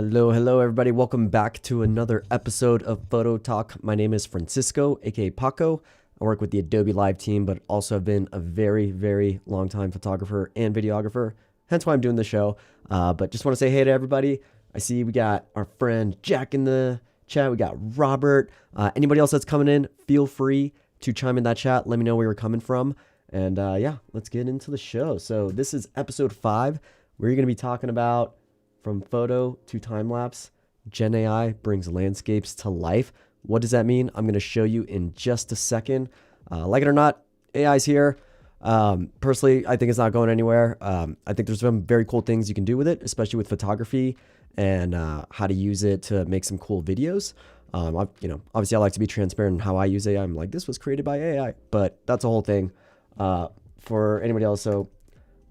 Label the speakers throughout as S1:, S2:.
S1: Hello, everybody. Welcome back to another episode of Photo Talk. My name is Francisco, aka Paco. I work with the Adobe Live team, but also have been a very long time photographer and videographer, hence why I'm doing the show. But just want to say hey to everybody. I see we got our friend Jack in the chat. We got Robert. Anybody else that's coming in, feel free to chime in that chat. Let me know where you're coming from. And yeah, let's get into the show. So this is episode 5. We're going to be talking about from photo to time-lapse, Gen AI brings landscapes to life. What does that mean? I'm going to show you in just a second. Like it or not, AI's here. Personally, I think it's not going anywhere. I think there's some very cool things you can do with it, especially with photography and how to use it to make some cool videos. Obviously I like to be transparent in how I use AI. I'm like, this was created by AI, but that's a whole thing for anybody else. So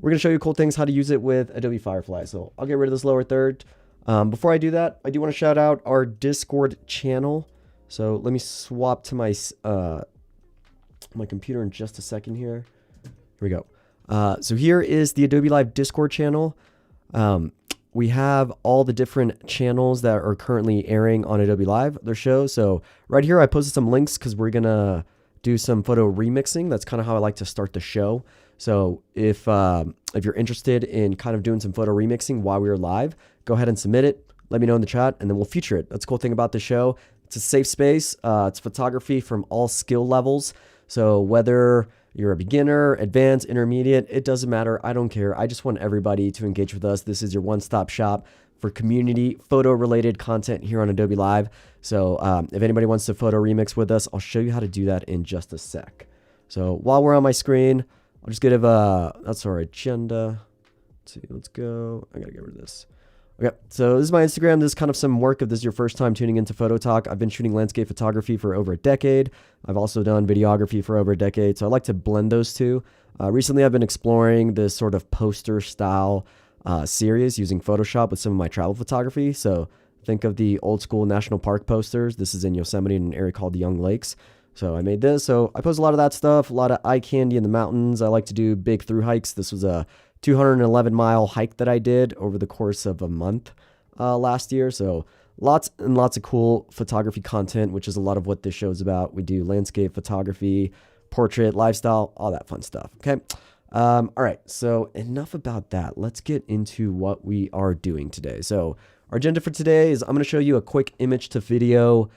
S1: we're going to show you cool things, how to use it with Adobe Firefly. So I'll get rid of this lower third. Before I do that, I do want to shout out our Discord channel. So let me swap to my my computer in just a second here. Here we go. So here is the Adobe Live Discord channel. We have all the different channels that are currently airing on Adobe Live, their shows. So right here, I posted some links because we're going to do some photo remixing. That's kind of how I like to start the show. So if you're interested in kind of doing some photo remixing while we are live, go ahead and submit it. Let me know in the chat, and then we'll feature it. That's the cool thing about the show. It's a safe space. It's photography from all skill levels. So whether you're a beginner, advanced, intermediate, it doesn't matter. I don't care. I just want everybody to engage with us. This is your one-stop shop for community photo-related content here on Adobe Live. So if anybody wants to photo remix with us, I'll show you how to do that in just a sec. So while we're on my screen, I'll just give that's our agenda. Let's go. I gotta get rid of this. Okay, so this is my Instagram. This is kind of some work if this is your first time tuning into Photo Talk. I've been shooting landscape photography for over a decade. I've also done videography for over a decade, so I like to blend those two. Recently, I've been exploring this sort of poster style series using Photoshop with some of my travel photography. So think of the old school national park posters. This is in Yosemite in an area called the Young Lakes. So I made this. So I post a lot of that stuff, a lot of eye candy in the mountains. I like to do big through hikes. This was a 211-mile hike that I did over the course of a month last year. So lots and lots of cool photography content, which is a lot of what this show is about. We do landscape photography, portrait, lifestyle, all that fun stuff. Okay. All right. So enough about that. Let's get into what we are doing today. So our agenda for today is I'm going to show you a quick image to video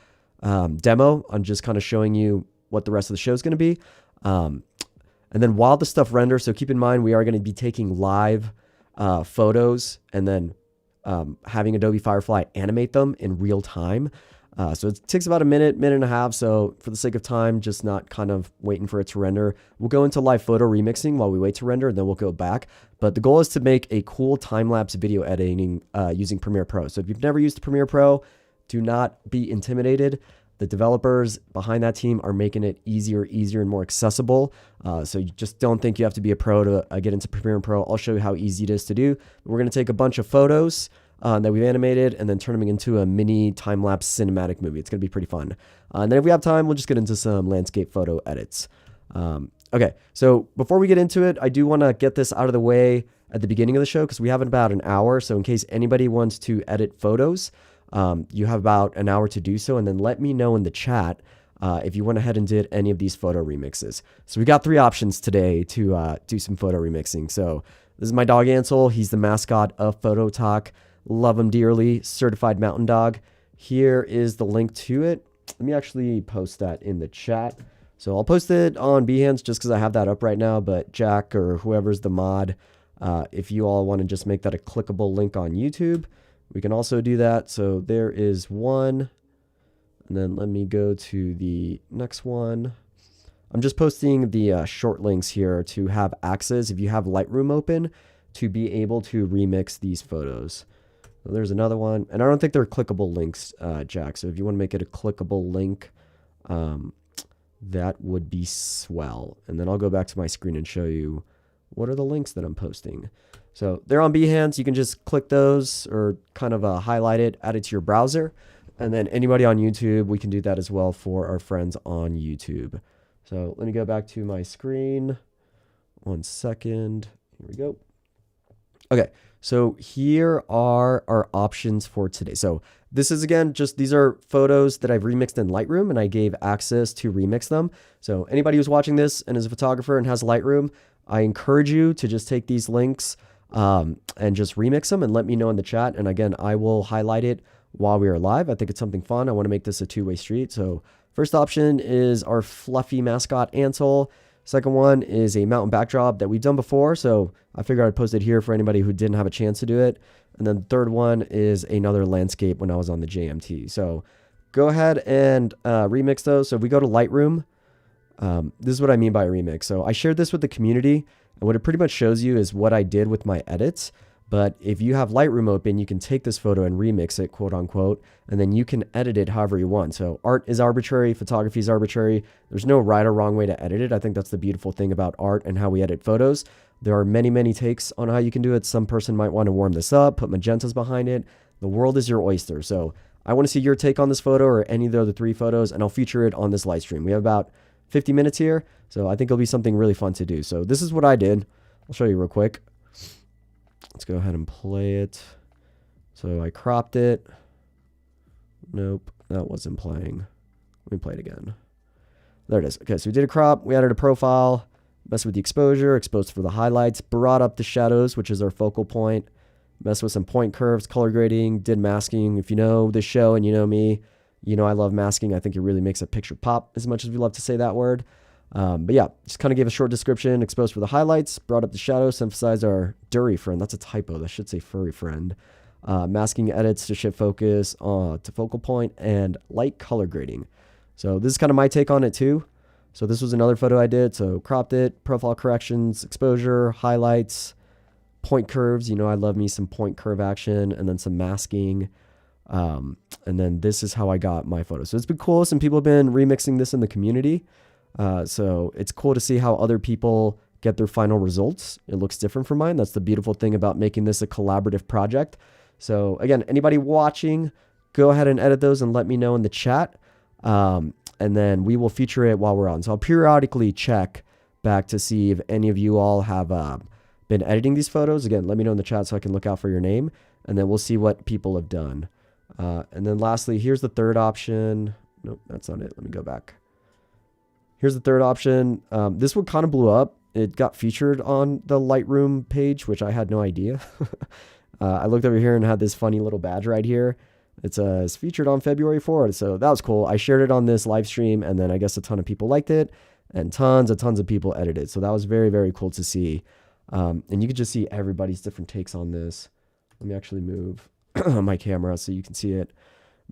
S1: demo on just kind of showing you what the rest of the show is going to be. And then while the stuff renders, so keep in mind, we are going to be taking live photos and then having Adobe Firefly animate them in real time. So it takes about a minute and a half. So for the sake of time, just not kind of waiting for it to render. We'll go into live photo remixing while we wait to render, and then we'll go back. But the goal is to make a cool time-lapse video editing using Premiere Pro. So if you've never used Premiere Pro, do not be intimidated. The developers behind that team are making it easier and more accessible. So you just don't think you have to be a pro to get into Premiere Pro. I'll show you how easy it is to do. We're going to take a bunch of photos that we've animated and then turn them into a mini time-lapse cinematic movie. It's going to be pretty fun. And then if we have time, we'll just get into some landscape photo edits. Okay, so before we get into it, I do want to get this out of the way at the beginning of the show because we have about an hour. So in case anybody wants to edit photos, you have about an hour to do so, and then let me know in the chat if you went ahead and did any of these photo remixes. So we got 3 options today to do some photo remixing. So this is my dog Ansel. He's the mascot of Photo Talk. Love him dearly. Certified mountain dog. Here is the link to it. Let me actually post that in the chat. So I'll post it on Behance just because I have that up right now, but Jack or whoever's the mod, if you all want to just make that a clickable link on YouTube, we can also do that. So there is one, and then let me go to the next one. I'm just posting the short links here to have access, if you have Lightroom open, to be able to remix these photos. So there's another one, and I don't think they're clickable links, Jack. So if you want to make it a clickable link, that would be swell. And then I'll go back to my screen and show you what are the links that I'm posting. So they're on Behance. You can just click those or kind of highlight it, add it to your browser. And then anybody on YouTube, we can do that as well for our friends on YouTube. So let me go back to my screen. 1 second. Here we go. Okay, so here are our options for today. So this is, again, just these are photos that I've remixed in Lightroom, and I gave access to remix them. So anybody who's watching this and is a photographer and has Lightroom, I encourage you to just take these links and just remix them and let me know in the chat. And again, I will highlight it while we are live. I think it's something fun. I want to make this a two-way street. So first option is our fluffy mascot Ansel. Second one is a mountain backdrop that we've done before, so I figured I'd post it here for anybody who didn't have a chance to do it. And then the third one is another landscape when I was on the JMT. So go ahead and remix those. So if we go to Lightroom, this is what I mean by remix. So I shared this with the community, and what it pretty much shows you is what I did with my edits. But if you have Lightroom open, you can take this photo and remix it, quote unquote, and then you can edit it however you want. So art is arbitrary, photography is arbitrary. There's no right or wrong way to edit it. I think that's the beautiful thing about art and how we edit photos. There are many, many takes on how you can do it. Some person might want to warm this up, put magentas behind it. The world is your oyster. So I want to see your take on this photo or any of the other 3 photos, and I'll feature it on this live stream. We have about 50 minutes here, so I think it'll be something really fun to do. So this is what I did. I'll show you real quick. Let's go ahead and play it. So I cropped it. Nope, that wasn't playing. Let me play it again. There it is. Okay, so we did a crop. We added a profile, messed with the exposure, exposed for the highlights, brought up the shadows, which is our focal point, messed with some point curves, color grading, did masking. If you know the show and you know me, you know I love masking. I think it really makes a picture pop, as much as we love to say that word. But yeah, just kind of gave a short description, exposed for the highlights, brought up the shadows, emphasized our Dury friend. That's a typo. That should say furry friend. Masking edits to shift focus to focal point, and light color grading. So this is kind of my take on it too. So this was another photo I did. So cropped it, profile corrections, exposure, highlights, point curves. You know, I love me some point curve action, and then some masking. And then this is how I got my photo. So it's been cool. Some people have been remixing this in the community. So it's cool to see how other people get their final results. It looks different from mine. That's the beautiful thing about making this a collaborative project. So again, anybody watching, go ahead and edit those and let me know in the chat. And then we will feature it while we're on. So I'll periodically check back to see if any of you all have been editing these photos. Again, let me know in the chat so I can look out for your name, and then we'll see what people have done. And then lastly, here's the third option. Nope, that's not it. Let me go back. Here's the third option. This one kind of blew up. It got featured on the Lightroom page, which I had no idea. I looked over here and had this funny little badge right here. It's featured on February 4th. So that was cool. I shared it on this live stream, and then I guess a ton of people liked it, and tons of people edited. So that was very, very cool to see. And you can just see everybody's different takes on this. Let me actually move my camera so you can see it.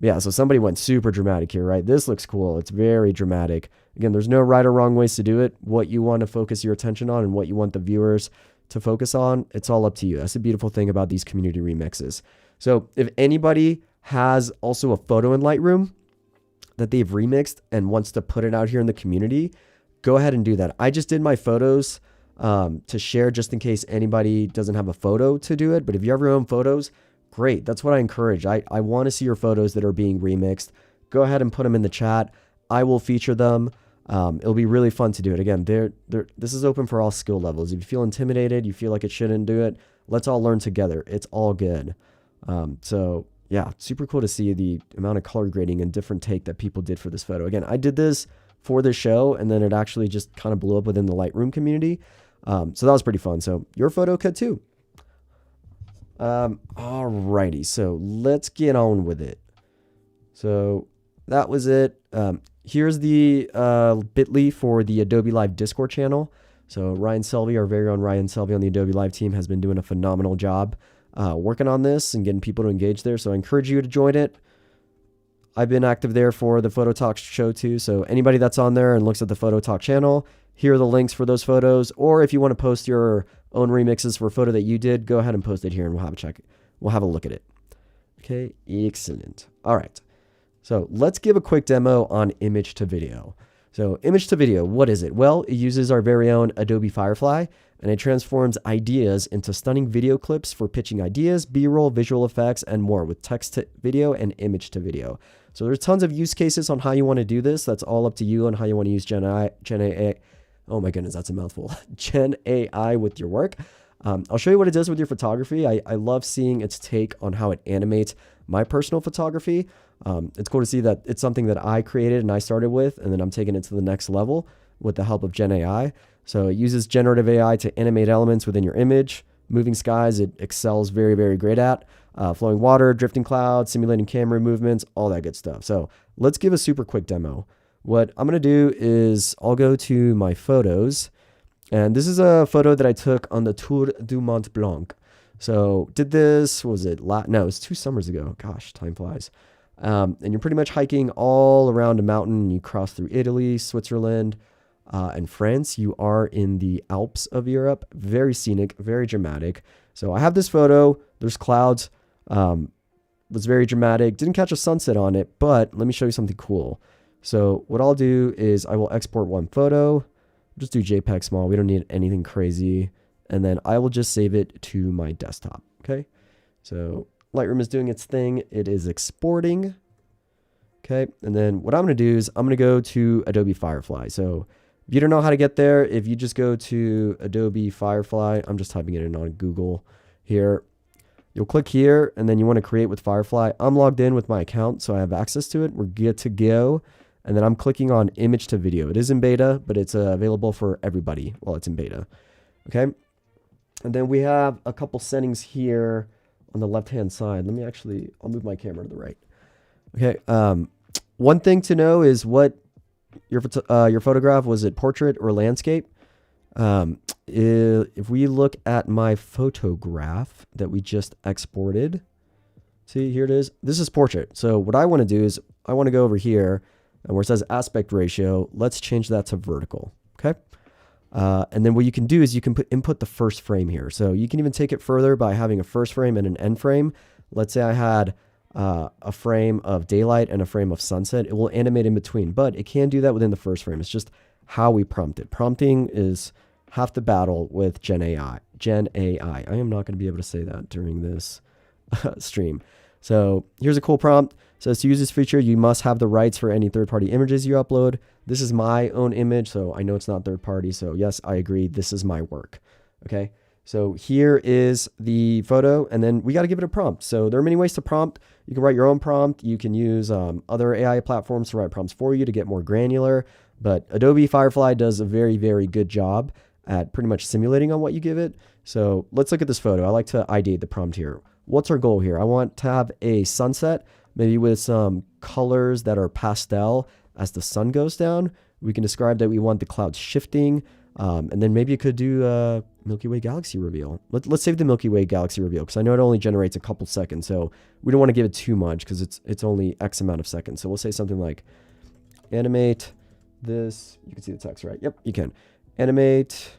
S1: Yeah, so somebody went super dramatic here, right? This looks cool. It's very dramatic. Again, there's no right or wrong ways to do it. What you want to focus your attention on and what you want the viewers to focus on, it's all up to you. That's the beautiful thing about these community remixes. So if anybody has also a photo in Lightroom that they've remixed and wants to put it out here in the community, go ahead and do that. I just did my photos to share just in case anybody doesn't have a photo to do it. But if you have your own photos, great. That's what I encourage. I want to see your photos that are being remixed. Go ahead and put them in the chat. I will feature them. It'll be really fun to do it. Again, this is open for all skill levels. If you feel intimidated, you feel like it shouldn't do it, let's all learn together. It's all good. So yeah, super cool to see the amount of color grading and different take that people did for this photo. Again, I did this for this show, and then it actually just kind of blew up within the Lightroom community. So that was pretty fun. So your photo could too. Alrighty, so let's get on with it. So that was it. Here's the bit.ly for the Adobe Live Discord channel. So Ryan Selvey, our very own Ryan Selvey on the Adobe Live team, has been doing a phenomenal job working on this and getting people to engage there. So I encourage you to join it. I've been active there for the Photo Talk show too. So anybody that's on there and looks at the Photo Talk channel, here are the links for those photos. Or if you want to post your own remixes for a photo that you did, go ahead and post it here and we'll have a check. We'll have a look at it. Okay, excellent. All right. So let's give a quick demo on image to video. So image to video, what is it? Well, it uses our very own Adobe Firefly, and it transforms ideas into stunning video clips for pitching ideas, B-roll, visual effects, and more with text to video and image to video. So there's tons of use cases on how you want to do this. That's all up to you on how you want to use Gen AI. Oh my goodness, that's a mouthful. Gen AI with your work. I'll show you what it does with your photography. I love seeing its take on how it animates my personal photography. It's cool to see that it's something that I created and I started with, and then I'm taking it to the next level with the help of Gen AI. So it uses generative AI to animate elements within your image. Moving skies, it excels very, very great at. Flowing water, drifting clouds, simulating camera movements, all that good stuff. So let's give a super quick demo. What I'm going to do is I'll go to my photos, and this is a photo that I took on the Tour du Mont Blanc. So did this, what was it? No, it was 2 summers ago. Gosh, time flies. And you're pretty much hiking all around a mountain. You cross through Italy, Switzerland, and France. You are in the Alps of Europe. Very scenic, very dramatic. So I have this photo. There's clouds. Was very dramatic. Didn't catch a sunset on it, but let me show you something cool. So what I'll do is I will export one photo. Just do JPEG small. We don't need anything crazy. And then I will just save it to my desktop. Okay. So Lightroom is doing its thing. It is exporting. Okay. And then what I'm going to do is I'm going to go to Adobe Firefly. So if you don't know how to get there, if you just go to Adobe Firefly, I'm just typing it in on Google here. You'll click here and then you want to create with Firefly. I'm logged in with my account, so I have access to it. We're good to go. And then I'm clicking on image to video. It is in beta, but it's available for everybody while it's in beta. Okay. And then we have a couple settings here on the left-hand side. I'll move my camera to the right. Okay. One thing to know is what your photograph, was it portrait or landscape? If we look at my photograph that we just exported, see, here it is. This is portrait. So what I want to do is I want to go over here and where it says aspect ratio, let's change that to vertical. Okay. And then what you can do is you can input the first frame here. So you can even take it further by having a first frame and an end frame. Let's say I had a frame of daylight and a frame of sunset. It will animate in between, but it can do that within the first frame. It's just how we prompt it. Prompting is half the battle with Gen AI. I am not going to be able to say that during this stream. So here's a cool prompt. So to use this feature, you must have the rights for any third-party images you upload. This is my own image, so I know it's not third-party. So yes, I agree. This is my work. Okay. So here is the photo, and then we got to give it a prompt. So there are many ways to prompt. You can write your own prompt. You can use other AI platforms to write prompts for you to get more granular. But Adobe Firefly does a very, very good job at pretty much simulating on what you give it. So let's look at this photo. I like to ideate the prompt here. What's our goal here? I want to have a sunset, maybe with some colors that are pastel as the sun goes down. We can describe that we want the clouds shifting. And then maybe you could do a Milky Way galaxy reveal. Let's save the Milky Way galaxy reveal because I know it only generates a couple seconds. So we don't want to give it too much because it's only X amount of seconds. So we'll say something like animate this. You can see the text, right? Yep, you can. Animate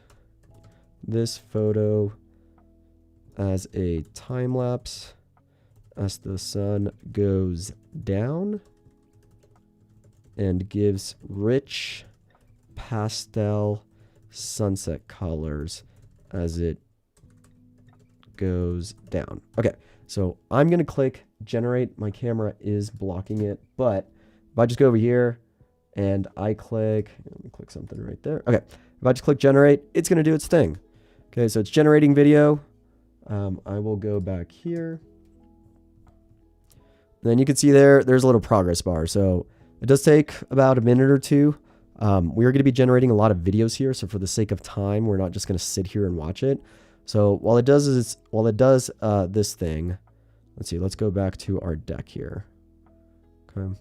S1: this photo as a time lapse as the sun goes down and gives rich pastel sunset colors as it goes down. Okay, so I'm going to click generate. My camera is blocking it, but if I just go over here and I click, let me click something right there. Okay, if I just click generate, it's going to do its thing. Okay, so it's generating video. I will go back here. And then you can see there's a little progress bar. So it does take about a minute or two. We are going to be generating a lot of videos here. So for the sake of time, we're not just going to sit here and watch it. So while it does this thing, let's see, let's go back to our deck here. Okay.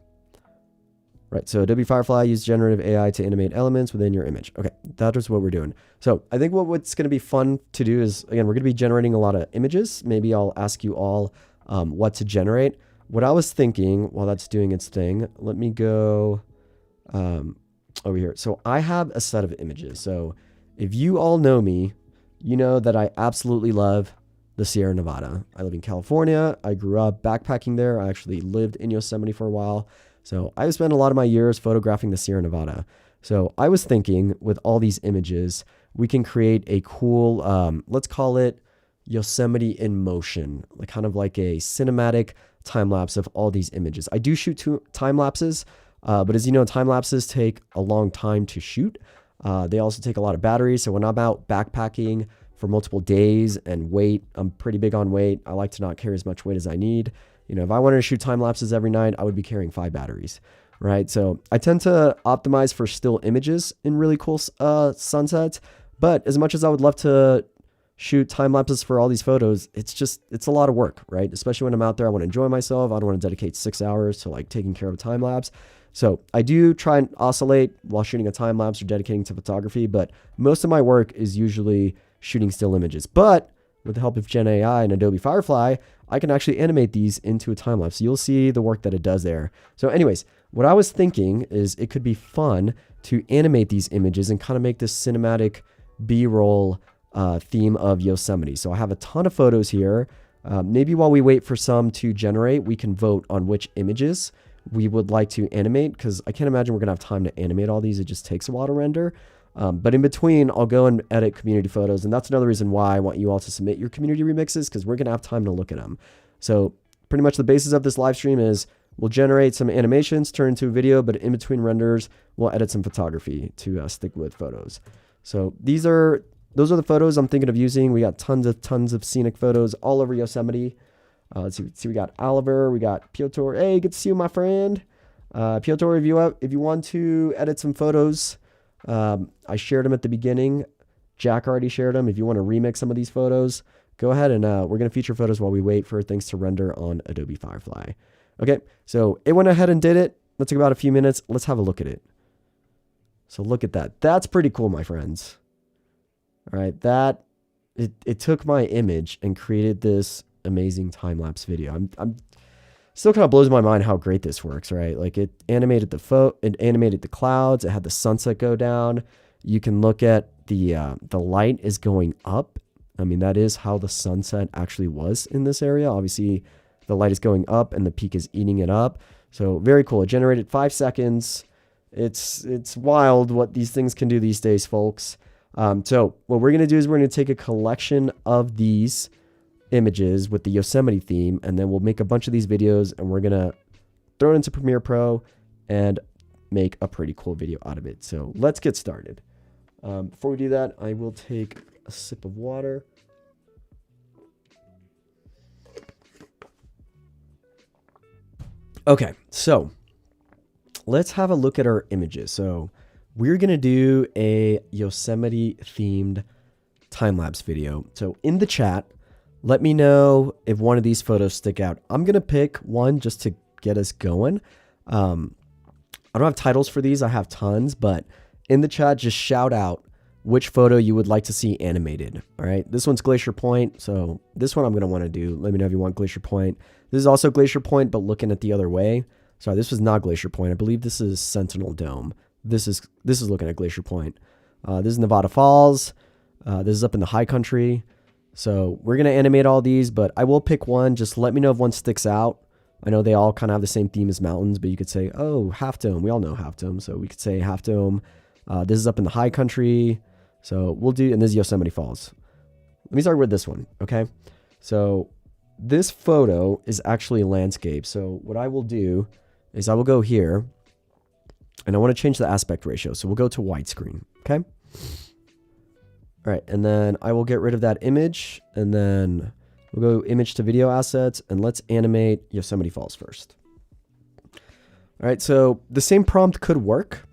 S1: Right. So Adobe Firefly uses generative AI to animate elements within your image. Okay. That is what we're doing. So I think what's going to be fun to do is, again, we're going to be generating a lot of images. Maybe I'll ask you all what to generate. What I was thinking while that's doing its thing, let me go over here. So I have a set of images. So if you all know me, you know that I absolutely love the Sierra Nevada. I live in California. I grew up backpacking there. I actually lived in Yosemite for a while. So I've spent a lot of my years photographing the Sierra Nevada. So I was thinking with all these images, we can create a cool, let's call it Yosemite in motion, like kind of like a cinematic time lapse of all these images. I do shoot 2 time lapses, but as you know, time lapses take a long time to shoot. They also take a lot of batteries. So when I'm out backpacking for multiple days and weight. I'm pretty big on weight. I like to not carry as much weight as I need. You know, if I wanted to shoot time lapses every night, I would be carrying 5 batteries, right? So I tend to optimize for still images in really cool sunsets. But as much as I would love to shoot time lapses for all these photos, it's a lot of work, right? Especially when I'm out there, I want to enjoy myself. I don't want to dedicate 6 hours to like taking care of a time lapse. So I do try and oscillate while shooting a time lapse or dedicating to photography, but most of my work is usually shooting still images. But with the help of Gen AI and Adobe Firefly, I can actually animate these into a time lapse. So you'll see the work that it does there. So anyways, what I was thinking is it could be fun to animate these images and kind of make this cinematic B-roll theme of Yosemite. So I have a ton of photos here. Maybe while we wait for some to generate, we can vote on which images we would like to animate, because I can't imagine we're gonna have time to animate all these. It just takes a while to render. But in between, I'll go and edit community photos. And that's another reason why I want you all to submit your community remixes, because we're gonna have time to look at them. So pretty much the basis of this live stream is we'll generate some animations, turn into a video, but in between renders, we'll edit some photography to stick with photos. So those are the photos I'm thinking of using. We got tons of scenic photos all over Yosemite. Let's see, we got Oliver, we got Piotr. Hey, good to see you, my friend. Piotr, if you want to edit some photos, I shared them at the beginning. Jack already shared them. If you want to remix some of these photos, go ahead and we're going to feature photos while we wait for things to render on Adobe Firefly. Okay, so it went ahead and did it. Let's take about a few minutes. Let's have a look at it. So look at that. That's pretty cool, my friends. All right, it took my image and created this amazing time-lapse video. I'm still kind of blows my mind how great this works, right? Like it animated the clouds, it had the sunset go down. You can look at the light is going up. I mean, that is how the sunset actually was in this area. Obviously, the light is going up and the peak is eating it up. So very cool. It generated 5 seconds. It's wild what these things can do these days, folks. So what we're going to do is we're going to take a collection of these images with the Yosemite theme, and then we'll make a bunch of these videos and we're going to throw it into Premiere Pro and make a pretty cool video out of it. So let's get started. Before we do that, I will take a sip of water. Okay, so let's have a look at our images. So we're going to do a Yosemite themed time-lapse video. So in the chat, let me know if one of these photos stick out. I'm going to pick one just to get us going. I don't have titles for these. I have tons, but in the chat, just shout out which photo you would like to see animated. All right. This one's Glacier Point. So this one I'm going to want to do. Let me know if you want Glacier Point. This is also Glacier Point, but looking at the other way. Sorry, this was not Glacier Point. I believe this is Sentinel Dome. This is looking at Glacier Point. This is Nevada Falls. This is up in the high country. So we're going to animate all these, but I will pick one. Just let me know if one sticks out. I know they all kind of have the same theme as mountains, but you could say, oh, Half Dome. We all know Half Dome. So we could say Half Dome. This is up in the high country. So we'll do, and this is Yosemite Falls. Let me start with this one. Okay. So this photo is actually a landscape. So what I will do is I will go here and I want to change the aspect ratio. So we'll go to widescreen. Okay. All right, and then I will get rid of that image, and then we'll go image to video assets, and let's animate Yosemite Falls first. All right, so the same prompt could work,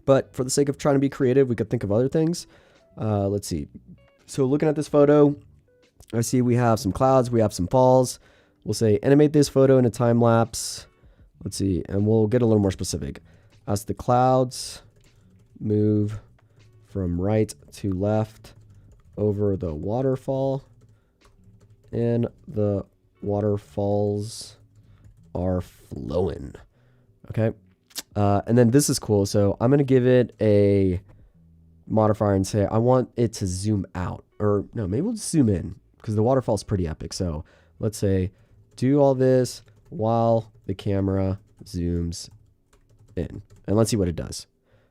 S1: but for the sake of trying to be creative, we could think of other things. Let's see. So looking at this photo, I see we have some clouds, we have some falls. We'll say animate this photo in a time lapse. Let's see, and we'll get a little more specific. As the clouds move from right to left over the waterfall, and the waterfalls are flowing. Okay. And then this is cool. So I'm going to give it a modifier and say, I want it to zoom out, or no, maybe we'll zoom in because the waterfall is pretty epic. So let's say do all this while the camera zooms in, and let's see what it does.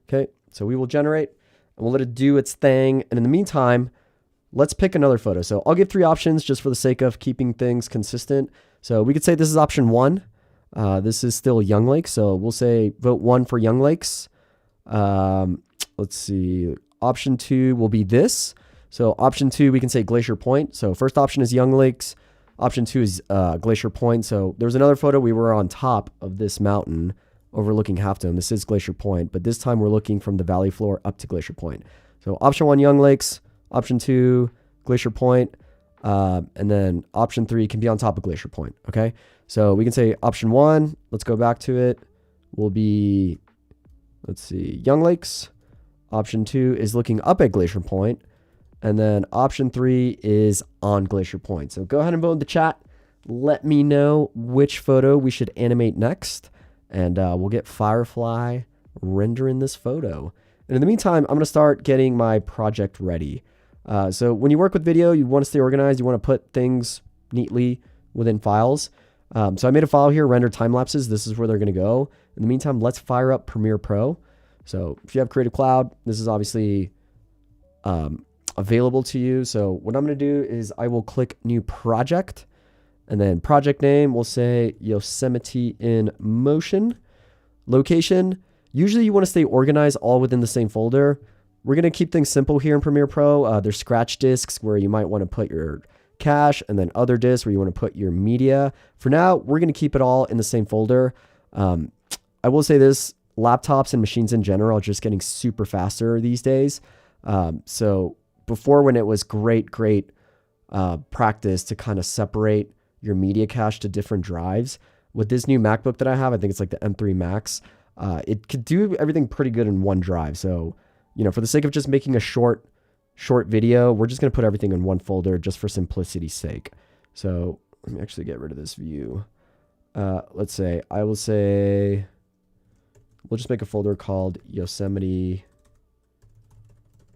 S1: Okay. So we will generate, and we'll let it do its thing. And in the meantime, let's pick another photo. So I'll give 3 options just for the sake of keeping things consistent. So we could say this is option 1. This is still Young Lakes. So we'll say vote 1 for Young Lakes. Let's see. Option 2 will be this. So option 2, we can say Glacier Point. So first option is Young Lakes. Option 2 is Glacier Point. So there's another photo. We were on top of this mountain overlooking Half Dome. This is Glacier Point, but this time we're looking from the valley floor up to Glacier Point. So option 1, Young Lakes. Option 2, Glacier Point. And then option 3 can be on top of Glacier Point. Okay. So we can say option 1, let's go back to it, will be, let's see, Young Lakes. Option 2 is looking up at Glacier Point. And then option 3 is on Glacier Point. So go ahead and vote in the chat. Let me know which photo we should animate next. And we'll get Firefly rendering this photo. And in the meantime, I'm going to start getting my project ready. So when you work with video, you want to stay organized. You want to put things neatly within files. So I made a file here, render time lapses. This is where they're going to go. In the meantime, let's fire up Premiere Pro. So if you have Creative Cloud, this is obviously available to you. So what I'm going to do is I will click New Project, and then project name, we'll say Yosemite in Motion. Location, usually you want to stay organized all within the same folder. We're going to keep things simple here in Premiere Pro. There's scratch disks where you might want to put your cache, and then other disks where you want to put your media. For now, we're going to keep it all in the same folder. I will say this, laptops and machines in general are just getting super faster these days. So before, when it was great practice to kind of separate your media cache to different drives, with this new MacBook that I have, I think it's like the M3 Max, it could do everything pretty good in one drive. So, you know, for the sake of just making a short video, we're just going to put everything in one folder just for simplicity's sake. So let me actually get rid of this view. Let's say, we'll just make a folder called Yosemite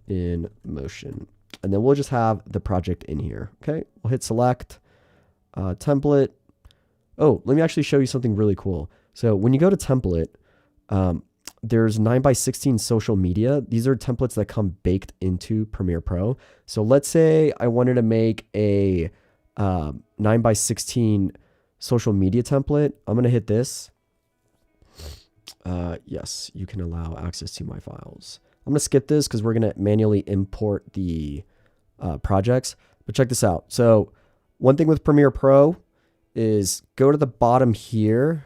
S1: in Motion. And then we'll just have the project in here. Okay. We'll hit select, template. Oh, let me actually show you something really cool. So when you go to template, there's 9x16 social media. These are templates that come baked into Premiere Pro. So let's say I wanted to make a 9x16 social media template. I'm going to hit this. Yes, you can allow access to my files. I'm going to skip this because we're going to manually import the projects. But check this out. So one thing with Premiere Pro is go to the bottom here.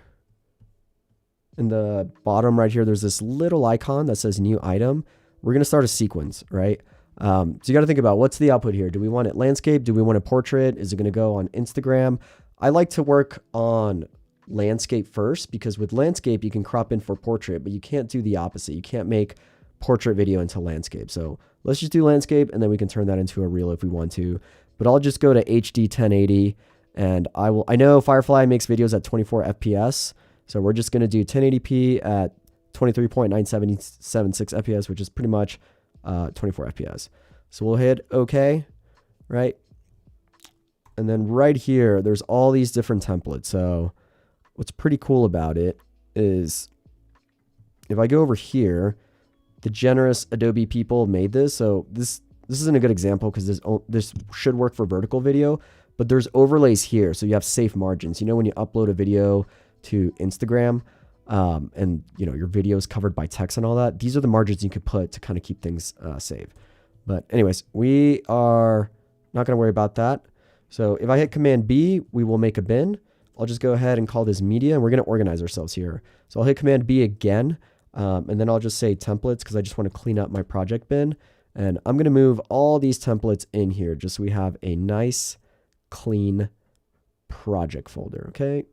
S1: In the bottom right here, there's this little icon that says new item. We're going to start a sequence, right? So you got to think about what's the output here. Do we want it landscape? Do we want a portrait? Is it going to go on Instagram? I like to work on landscape first, because with landscape, you can crop in for portrait, but you can't do the opposite. You can't make portrait video into landscape. So let's just do landscape, and then we can turn that into a reel if we want to. But I'll just go to HD 1080, and I know Firefly makes videos at 24 FPS. So we're just going to do 1080p at 23.976 FPS, which is pretty much 24 FPS. So we'll hit OK, right? And then right here, there's all these different templates. So what's pretty cool about it is if I go over here, the generous Adobe people made this. So this isn't a good example because this should work for vertical video, but there's overlays here. So you have safe margins. You know, when you upload a video to Instagram, and you know your video is covered by text and all that, these are the margins you could put to kind of keep things safe. But anyways, we are not going to worry about that. So if I hit Command B, we will make a bin. I'll just go ahead and call this media, and we're going to organize ourselves here. So I'll hit Command B again, and then I'll just say templates because I just want to clean up my project bin. And I'm going to move all these templates in here just so we have a nice, clean project folder. Okay.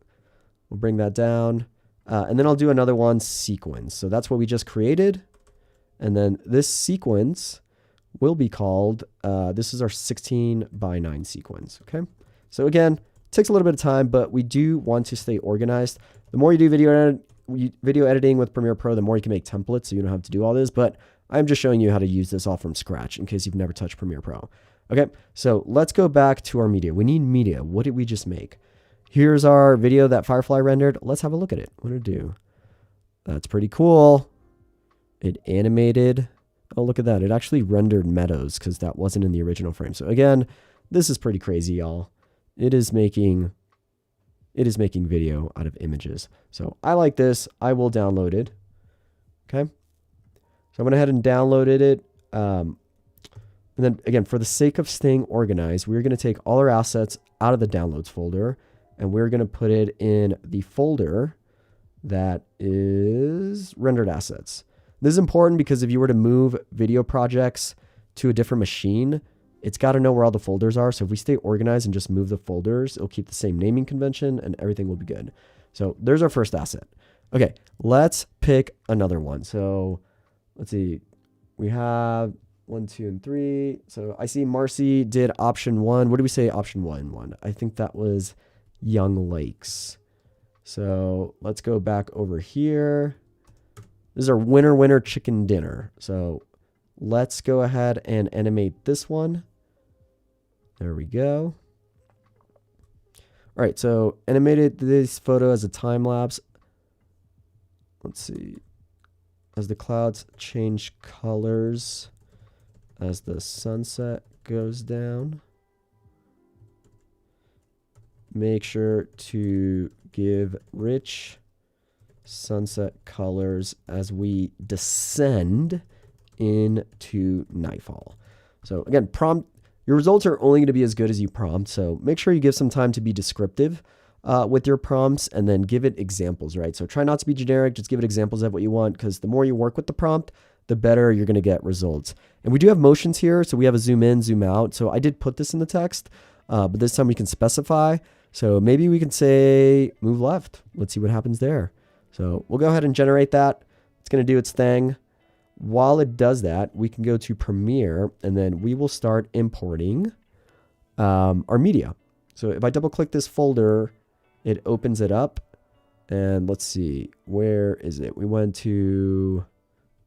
S1: We'll bring that down. And then I'll do another one, sequence. So that's what we just created. And then this sequence will be called, this is our 16:9 sequence. Okay. So again, takes a little bit of time, but we do want to stay organized. The more you do video editing with Premiere Pro, the more you can make templates, so you don't have to do all this. But I'm just showing you how to use this all from scratch in case you've never touched Premiere Pro. Okay. So let's go back to our media. We need media. What did we just make? Here's our video that Firefly rendered. Let's have a look at it. What did it do? That's pretty cool. It animated. Oh, look at that. It actually rendered meadows because that wasn't in the original frame. So again, this is pretty crazy, y'all. It is making video out of images. So I like this. I will download it. Okay. So I went ahead and downloaded it. And then again, for the sake of staying organized, we're going to take all our assets out of the downloads folder, and we're going to put it in the folder that is rendered assets. This is important because if you were to move video projects to a different machine, it's got to know where all the folders are. So if we stay organized and just move the folders, it'll keep the same naming convention and everything will be good. So there's our first asset. Okay, let's pick another one. So let's see. We have 1, 2, and 3. So I see Marcy did option 1. What do we say option 1? I think that was Young Lakes. So let's go back over here. This is our winner chicken dinner. So let's go ahead and animate this one. There we go. All right, so animated this photo as a time lapse. Let's see. As the clouds change colors as the sunset goes down. Make sure to give rich sunset colors as we descend into nightfall. So again, prompt, your results are only going to be as good as you prompt. So make sure you give some time to be descriptive with your prompts and then give it examples, right? So try not to be generic, just give it examples of what you want, because the more you work with the prompt, the better you're going to get results. And we do have motions here. So we have a zoom in, zoom out. So I did put this in the text, but this time we can specify. So maybe we can say move left. Let's see what happens there. So we'll go ahead and generate that. It's going to do its thing. While it does that, we can go to Premiere and then we will start importing our media. So if I double click this folder, it opens it up. And let's see, where is it? We went to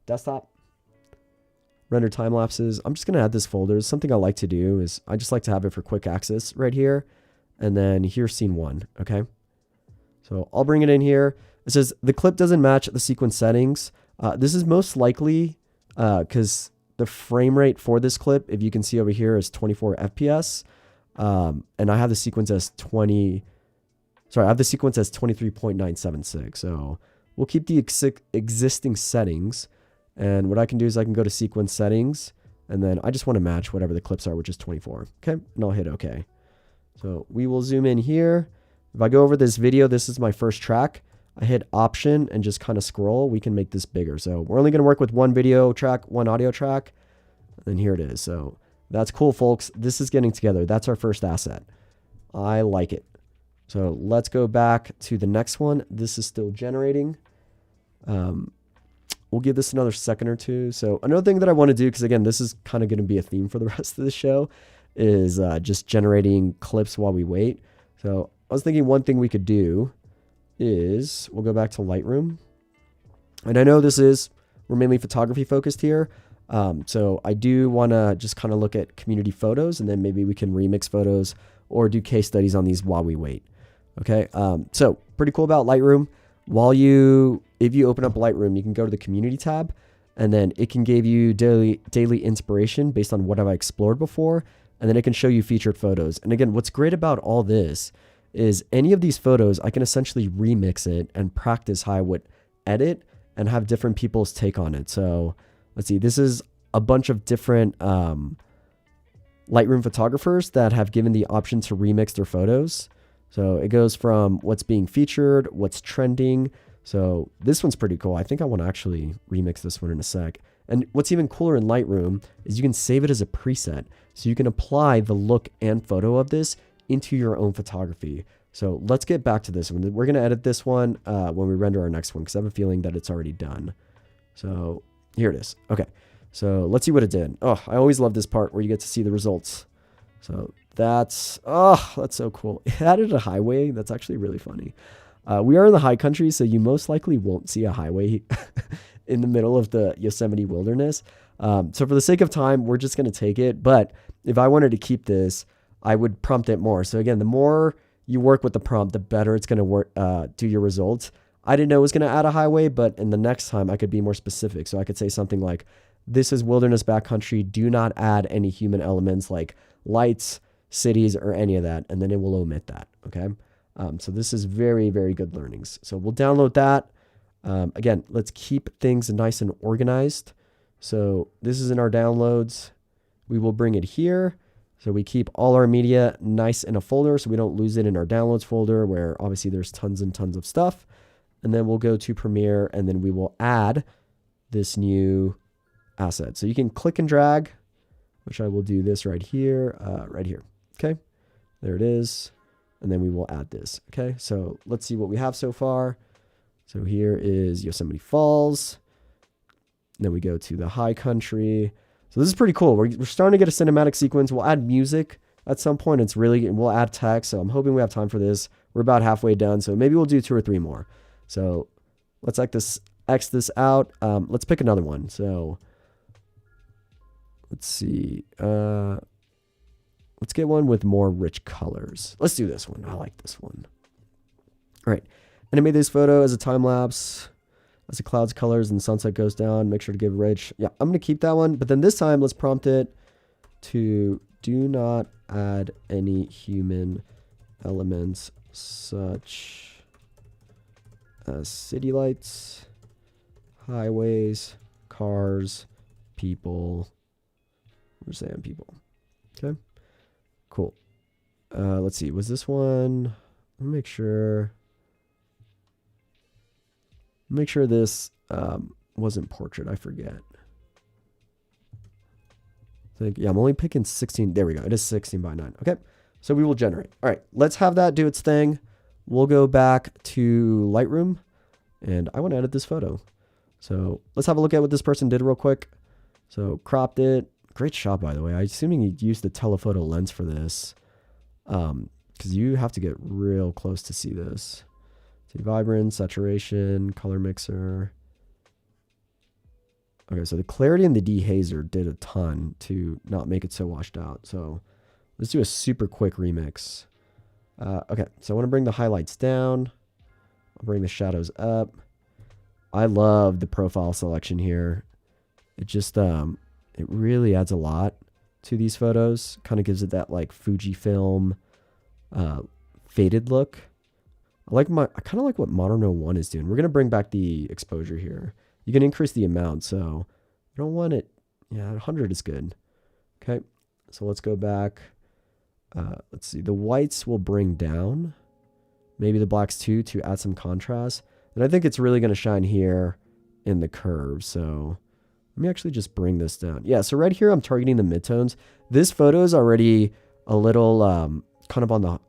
S1: desktop, render time lapses. I'm just going to add this folder. Something I like to do is I just like to have it for quick access right here. And then here's scene 1. Okay. So I'll bring it in here. It says the clip doesn't match the sequence settings. This is most likely because the frame rate for this clip, if you can see over here, is 24 FPS. And I have the sequence as 23.976. So we'll keep the existing settings. And what I can do is I can go to sequence settings. And then I just want to match whatever the clips are, which is 24. Okay. And I'll hit OK. So we will zoom in here. If I go over this video, this is my first track. I hit option and just kind of scroll. We can make this bigger. So we're only going to work with one video track, one audio track. And here it is. So that's cool, folks. This is getting together. That's our first asset. I like it. So let's go back to the next one. This is still generating. We'll give this another second or two. So another thing that I want to do, because again, this is kind of going to be a theme for the rest of the show, is just generating clips while we wait. So I was thinking one thing we could do is we'll go back to Lightroom. And I know we're mainly photography focused here. So I do want to just kind of look at community photos and then maybe we can remix photos or do case studies on these while we wait. Okay. So pretty cool about Lightroom. If you open up Lightroom, you can go to the community tab and then it can give you daily inspiration based on what have I explored before. And then it can show you featured photos. And again, what's great about all this is any of these photos, I can essentially remix it and practice how I would edit and have different people's take on it. So let's see, this is a bunch of different Lightroom photographers that have given the option to remix their photos. So it goes from what's being featured, what's trending. So this one's pretty cool. I think I want to actually remix this one in a sec. And what's even cooler in Lightroom is you can save it as a preset. So you can apply the look and photo of this into your own photography. So let's get back to this one. We're going to edit this one when we render our next one because I have a feeling that it's already done. So here it is. Okay. So let's see what it did. Oh, I always love this part where you get to see the results. So that's so cool. It added a highway. That's actually really funny. We are in the high country, so you most likely won't see a highway in the middle of the Yosemite wilderness. So for the sake of time, we're just going to take it. But if I wanted to keep this, I would prompt it more. So again, the more you work with the prompt, the better it's going to work, do your results. I didn't know it was going to add a highway, but in the next time I could be more specific. So I could say something like, this is wilderness backcountry. Do not add any human elements like lights, cities, or any of that. And then it will omit that. Okay. So this is very, very good learnings. So we'll download that. Again, let's keep things nice and organized. So this is in our downloads. We will bring it here. So we keep all our media nice in a folder so we don't lose it in our downloads folder where obviously there's tons and tons of stuff. And then we'll go to Premiere and then we will add this new asset. So you can click and drag, which I will do this right here, Okay, there it is. And then we will add this. Okay, so let's see what we have so far. So here is Yosemite Falls. Then we go to the high country. So this is pretty cool. We're starting to get a cinematic sequence. We'll add music at some point. We'll add text. So I'm hoping we have time for this. We're about halfway done. So maybe we'll do 2 or 3 more. So let's X this out. Let's pick another one. So let's see. Let's get one with more rich colors. Let's do this one. I like this one. All right. And I made this photo as a time lapse. As the clouds colors and sunset goes down, make sure to give rich. Yeah, I'm going to keep that one. But then this time, let's prompt it to do not add any human elements such as city lights, highways, cars, people. We're saying people. Okay, cool. Let's see. Was this one? Let me make sure. Make sure this wasn't portrait. I forget. Yeah, I'm only picking 16. There we go. It is 16 by 9. Okay, so we will generate. All right, let's have that do its thing. We'll go back to Lightroom, and I want to edit this photo. So let's have a look at what this person did real quick. So cropped it. Great shot, by the way. I'm assuming you used the telephoto lens for this, because you have to get real close to see this. See, vibrance, saturation, color mixer. Okay, so the clarity and the dehazer did a ton to not make it so washed out. So let's do a super quick remix. Okay, so I want to bring the highlights down. I'll bring the shadows up. I love the profile selection here. It just, it really adds a lot to these photos. Kind of gives it that like Fujifilm faded look. I kind of like what Modern 01 is doing. We're going to bring back the exposure here. You can increase the amount, so you don't want it. Yeah, 100 is good. Okay, so let's go back. Let's see. The whites will bring down. Maybe the blacks too to add some contrast. And I think it's really going to shine here in the curve. So let me actually just bring this down. Yeah, so right here I'm targeting the midtones. This photo is already a little kind of on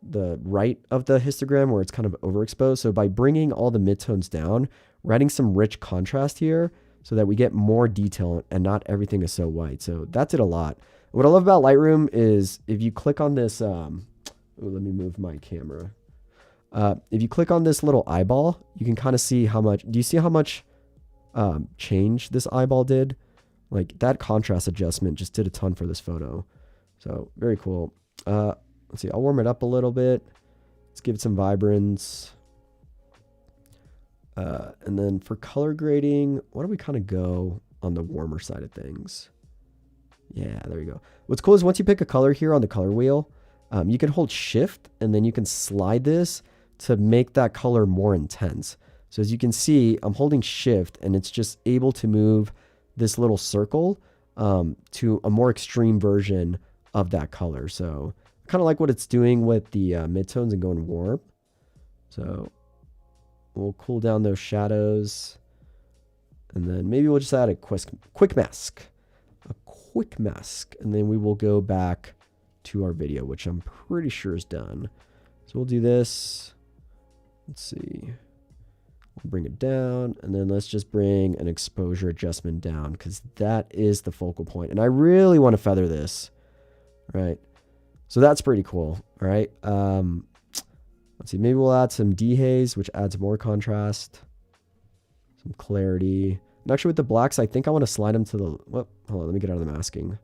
S1: the right of the histogram where it's kind of overexposed. So by bringing all the midtones down, we're adding some rich contrast here so that we get more detail and not everything is so white. So that did a lot. What I love about Lightroom is if you click on this, let me move my camera. If you click on this little eyeball, you can kind of see how much, do you see how much change this eyeball did? Like that contrast adjustment just did a ton for this photo. So very cool. Let's see, I'll warm it up a little bit. Let's give it some vibrance. And then for color grading, why don't we kind of go on the warmer side of things? Yeah, there you go. What's cool is once you pick a color here on the color wheel, you can hold shift and then you can slide this to make that color more intense. So as you can see, I'm holding shift and it's just able to move this little circle to a more extreme version of that color. So kind of like what it's doing with the midtones and going warm. So we'll cool down those shadows. And then maybe we'll just add a quick mask. A quick mask. And then we will go back to our video, which I'm pretty sure is done. So we'll do this. Let's see. We'll bring it down. And then let's just bring an exposure adjustment down because that is the focal point. And I really want to feather this. Right. So that's pretty cool. All right. Let's see. Maybe we'll add some dehaze, which adds more contrast, some clarity. And actually with the blacks, I think I want to slide them to the, hold on, let me get out of the masking.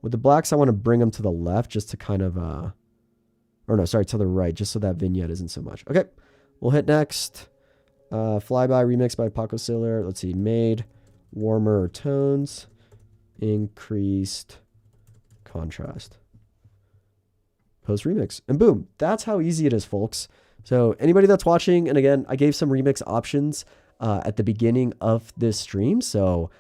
S1: With the blacks, I want to bring them to the left just to kind of, or no, sorry, to the right, just so that vignette isn't so much. Okay. We'll hit next. Flyby remix by Paco Siller. Let's see. Made warmer tones, increased contrast. Post remix and boom, that's how easy it is, folks. So anybody that's watching, and again, I gave some remix options at the beginning of this stream, so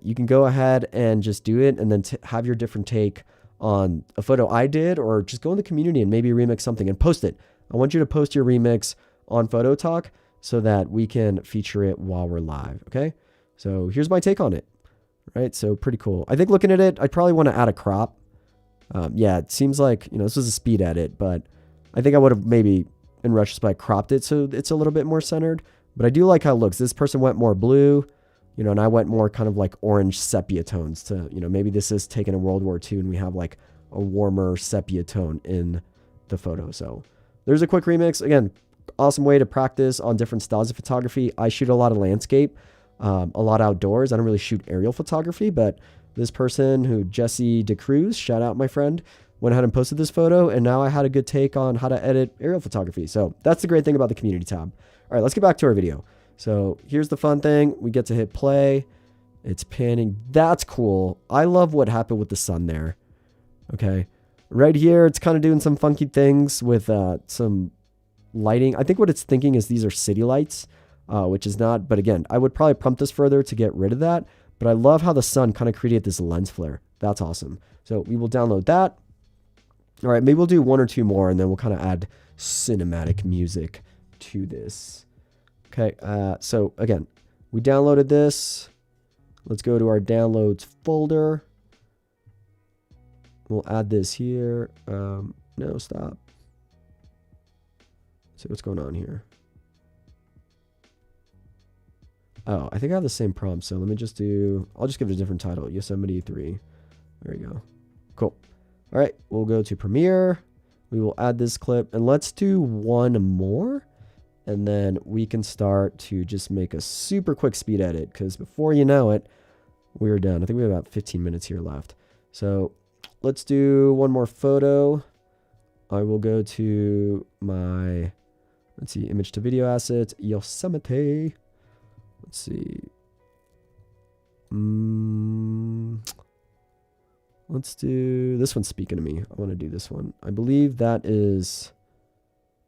S1: you can go ahead and just do it and then have your different take on a photo I did, or just go in the community and maybe remix something and post it. I want you to post your remix on Photo Talk so that we can feature it while we're live. Okay. So here's my take on it. Right. So pretty cool. I think looking at it, I'd probably want to add a crop. Yeah, it seems like, this was a speed edit, but I think I would have maybe in retrospect cropped it so it's a little bit more centered, but I do like how it looks. This person went more blue, and I went more kind of like orange sepia tones to, maybe this is taken in World War II and we have like a warmer sepia tone in the photo. So there's a quick remix. Again, awesome way to practice on different styles of photography. I shoot a lot of landscape, a lot outdoors. I don't really shoot aerial photography, but this person who Jesse DeCruz, shout out my friend, went ahead and posted this photo, and now I had a good take on how to edit aerial photography. So that's the great thing about the community tab. All right, let's get back to our video. So here's the fun thing. We get to hit play. It's panning. That's cool. I love what happened with the sun there. Okay. Right here, it's kind of doing some funky things with some lighting. I think what it's thinking is these are city lights, which is not. But again, I would probably pump this further to get rid of that. But I love how the sun kind of created this lens flare. That's awesome. So we will download that. All right, maybe we'll do one or two more, and then we'll kind of add cinematic music to this. Okay, so again, we downloaded this. Let's go to our downloads folder. We'll add this here. No, stop. See what's going on here. Oh, I think I have the same prompt, so let me just I'll just give it a different title, Yosemite 3. There you go. Cool. All right, we'll go to Premiere. We will add this clip, and let's do one more, and then we can start to just make a super quick speed edit, because before you know it, we're done. I think we have about 15 minutes here left. So let's do one more photo. I will go to my, let's see, image to video assets, Yosemite. Let's see. Let's do this one. Speaking to me, I want to do this one. I believe that is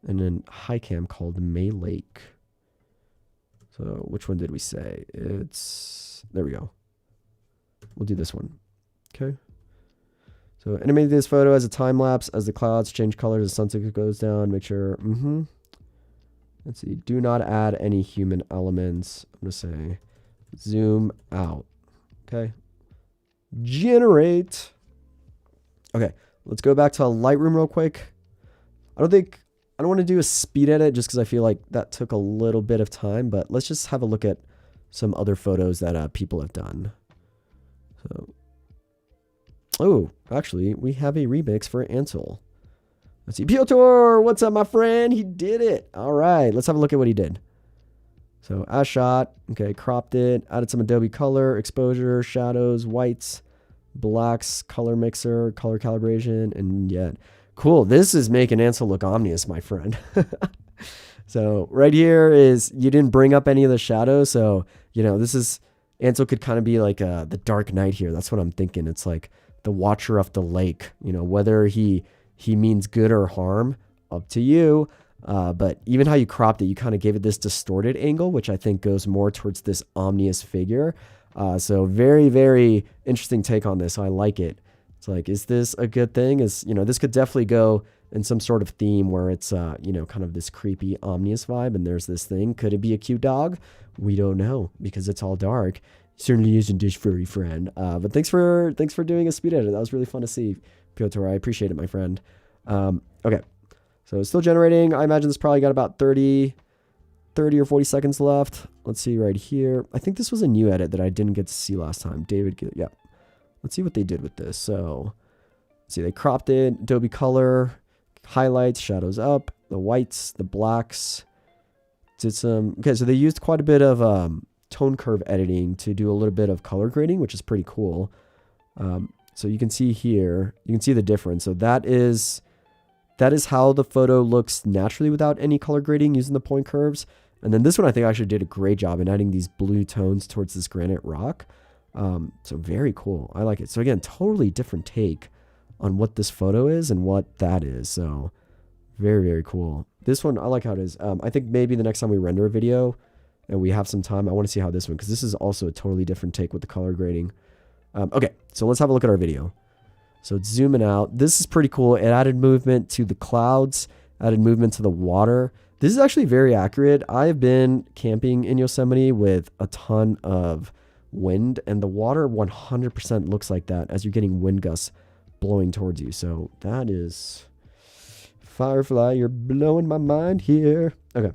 S1: an high cam called May Lake. So which one did we say? There we go. We'll do this one. Okay. So animate this photo as a time lapse as the clouds change colors as the sunset goes down. Make sure. Let's see. Do not add any human elements. I'm going to say zoom out. Okay. Generate. Okay. Let's go back to Lightroom real quick. I don't want to do a speed edit just because I feel like that took a little bit of time, but let's just have a look at some other photos that people have done. So, oh, actually, we have a remix for Ansel. Let's see. Piotr, what's up, my friend? He did it. All right. Let's have a look at what he did. So, as shot. Okay. Cropped it. Added some Adobe color, exposure, shadows, whites, blacks, color mixer, color calibration, and yet. Cool. This is making Ansel look ominous, my friend. So, right here is you didn't bring up any of the shadows. So, this is Ansel could kind of be like the Dark Knight here. That's what I'm thinking. It's like the Watcher of the Lake. Whether he means good or harm, up to you. But even how you cropped it, you kind of gave it this distorted angle, which I think goes more towards this ominous figure. So very, very interesting take on this. I like it. It's like, is this a good thing? This could definitely go in some sort of theme where it's, kind of this creepy ominous vibe. And there's this thing. Could it be a cute dog? We don't know because it's all dark. Certainly isn't this furry friend. But thanks for doing a speed edit. That was really fun to see, Piotr. I appreciate it, my friend. Okay. So it's still generating. I imagine this probably got about 30 or 40 seconds left. Let's see right here. I think this was a new edit that I didn't get to see last time. Yeah. Let's see what they did with this. So let's see, they cropped it, Adobe color, highlights, shadows up, the whites, the blacks. Okay, so they used quite a bit of tone curve editing to do a little bit of color grading, which is pretty cool. So you can see here, you can see the difference. So that is how the photo looks naturally without any color grading using the point curves. And then this one, I think actually did a great job in adding these blue tones towards this granite rock. So very cool. I like it. So again, totally different take on what this photo is and what that is. So very, very cool. This one, I like how it is. I think maybe the next time we render a video and we have some time, I want to see how this one, because this is also a totally different take with the color grading. Okay, so let's have a look at our video. So it's zooming out. This is pretty cool. It added movement to the clouds, added movement to the water. This is actually very accurate. I have been camping in Yosemite with a ton of wind, and the water 100% looks like that as you're getting wind gusts blowing towards you. So that is Firefly. You're blowing my mind here. Okay.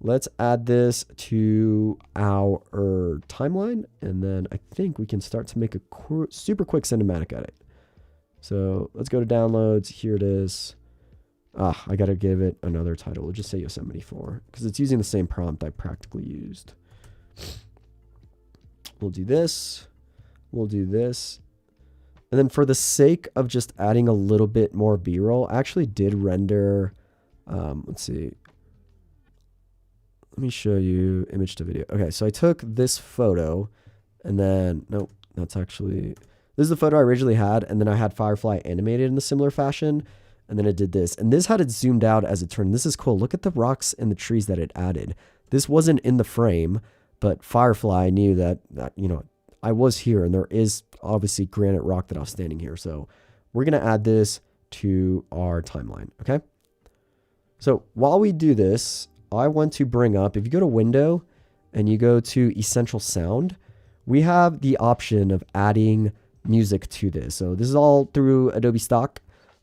S1: Let's add this to our timeline, and then I think we can start to make a super quick cinematic edit. So let's go to downloads. Here it is. I got to give it another title. We'll just say Yosemite 4 because it's using the same prompt I practically used. We'll do this. We'll do this. And then for the sake of just adding a little bit more B-roll, I actually did render, let's see. Let me show you image to video. Okay, so I took this photo and then, nope, that's actually, this is the photo I originally had, and then I had Firefly animated in a similar fashion, and then it did this. And this had it zoomed out as it turned. This is cool. Look at the rocks and the trees that it added. This wasn't in the frame, but Firefly knew that you know, I was here, and there is obviously granite rock that I was standing here. So we're going to add this to our timeline, okay? So while we do this, I want to bring up, if you go to Window and you go to Essential Sound, we have the option of adding music to this. So this is all through Adobe Stock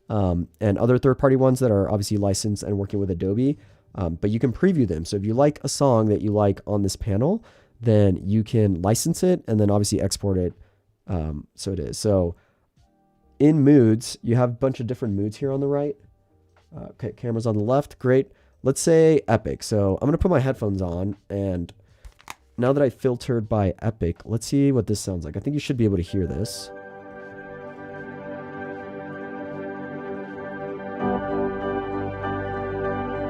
S1: and other third-party ones that are obviously licensed and working with Adobe, but you can preview them. So if you like a song that you like on this panel, then you can license it and then obviously export it. So it is. So in moods, you have a bunch of different moods here on the right. Okay, camera's on the left. Great. Let's say epic. So I'm going to put my headphones on, and now that I filtered by epic, let's see what this sounds like. I think you should be able to hear this.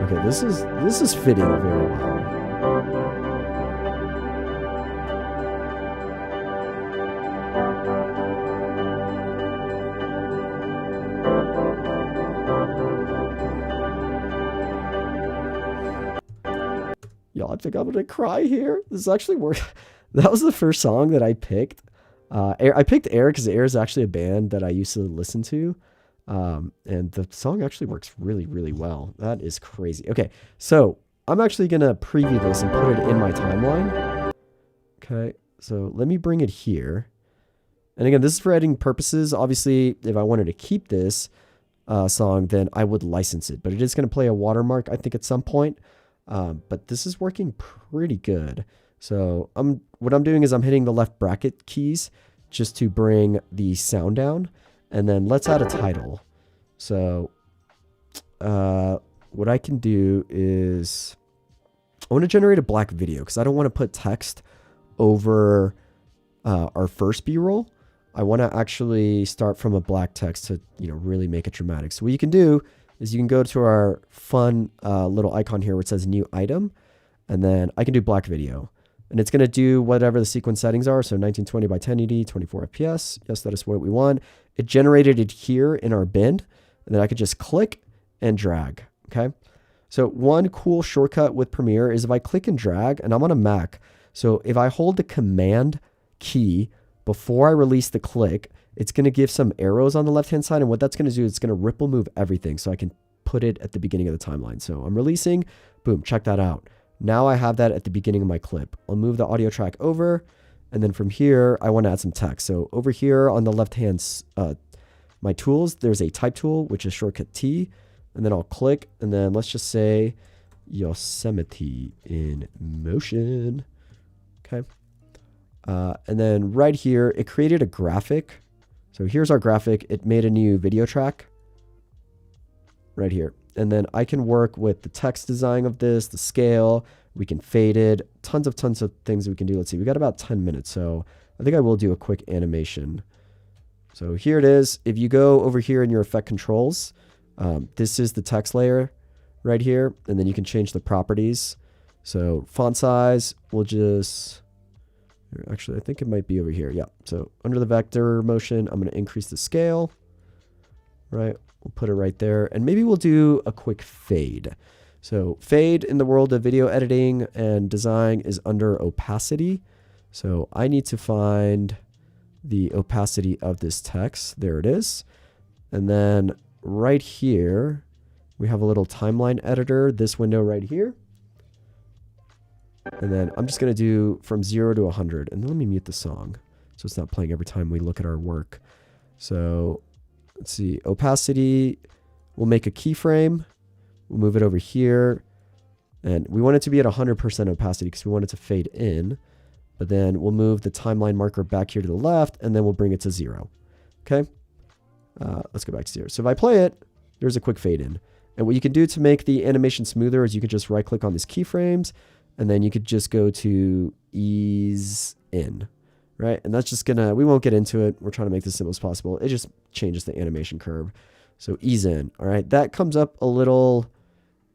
S1: Okay, this is fitting very well. Y'all, I think I'm gonna cry here. This is actually work. That was the first song that I picked. I picked Air because Air is actually a band that I used to listen to. And the song actually works really, really well. That is crazy. Okay, so I'm actually gonna preview this and put it in my timeline. Okay, so let me bring it here. And again, this is for editing purposes. Obviously, if I wanted to keep this song, then I would license it. But it is gonna play a watermark, I think, at some point. But this is working pretty good. So what I'm doing is I'm hitting the left bracket keys just to bring the sound down. And then let's add a title. So what I can do is I want to generate a black video because I don't want to put text over our first B-roll. I want to actually start from a black text to, you know, really make it dramatic. So what you can do is you can go to our fun little icon here where it says new item, and then I can do black video. And it's going to do whatever the sequence settings are. So 1920 by 1080, 24 FPS. Yes, that is what we want. It generated it here in our bin, and then I could just click and drag, okay? So one cool shortcut with Premiere is if I click and drag, and I'm on a Mac, so if I hold the Command key before I release the click, it's going to give some arrows on the left-hand side, and what that's going to do is it's going to ripple move everything so I can put it at the beginning of the timeline. So I'm releasing, boom, check that out. Now I have that at the beginning of my clip. I'll move the audio track over, and then from here, I want to add some text. So over here on the left-hand, my tools, there's a type tool, which is shortcut T, and then I'll click, and then let's just say Yosemite in motion, okay? And then right here, it created a graphic. So here's our graphic. It made a new video track right here. And then I can work with the text design of this, the scale. We can fade it. Tons of things we can do. Let's see. We got about 10 minutes. So I think I will do a quick animation. So here it is. If you go over here in your effect controls, this is the text layer right here. And then you can change the properties. So font size, we'll just... Actually, I think it might be over here. Yeah. So under the vector motion, I'm going to increase the scale. Right. We'll put it right there. And maybe we'll do a quick fade. So fade in the world of video editing and design is under opacity. So I need to find the opacity of this text. There it is. And then right here, we have a little timeline editor, this window right here. And then I'm just going to do from 0 to 100. And then let me mute the song so it's not playing every time we look at our work. So let's see, opacity, we'll make a keyframe. We'll move it over here. And we want it to be at 100% opacity because we want it to fade in. But then we'll move the timeline marker back here to the left, and then we'll bring it to 0. Okay? Let's go back to 0. So if I play it, there's a quick fade in. And what you can do to make the animation smoother is you could just right-click on these keyframes, and then you could just go to ease in, right? And that's just gonna, we won't get into it. We're trying to make this simple as possible. It just changes the animation curve. So ease in, all right? That comes up a little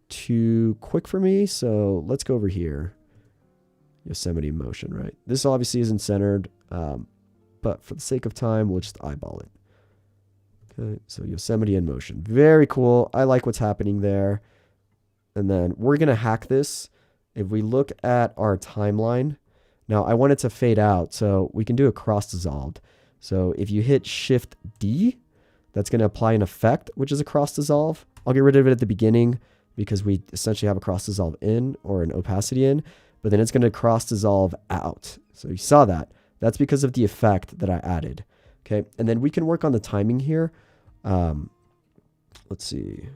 S1: too quick for me, so let's go over here. Yosemite motion, right? This obviously isn't centered, but for the sake of time, we'll just eyeball it. Okay, so Yosemite in motion. Very cool. I like what's happening there. And then we're going to hack this. If we look at our timeline, now I want it to fade out, so we can do a cross dissolved. So if you hit Shift D, that's going to apply an effect, which is a cross dissolve. I'll get rid of it at the beginning because we essentially have a cross dissolve in or an opacity in, but then it's going to cross dissolve out. So you saw that. That's because of the effect that I added. Okay, and then we can work on the timing here. Let's see.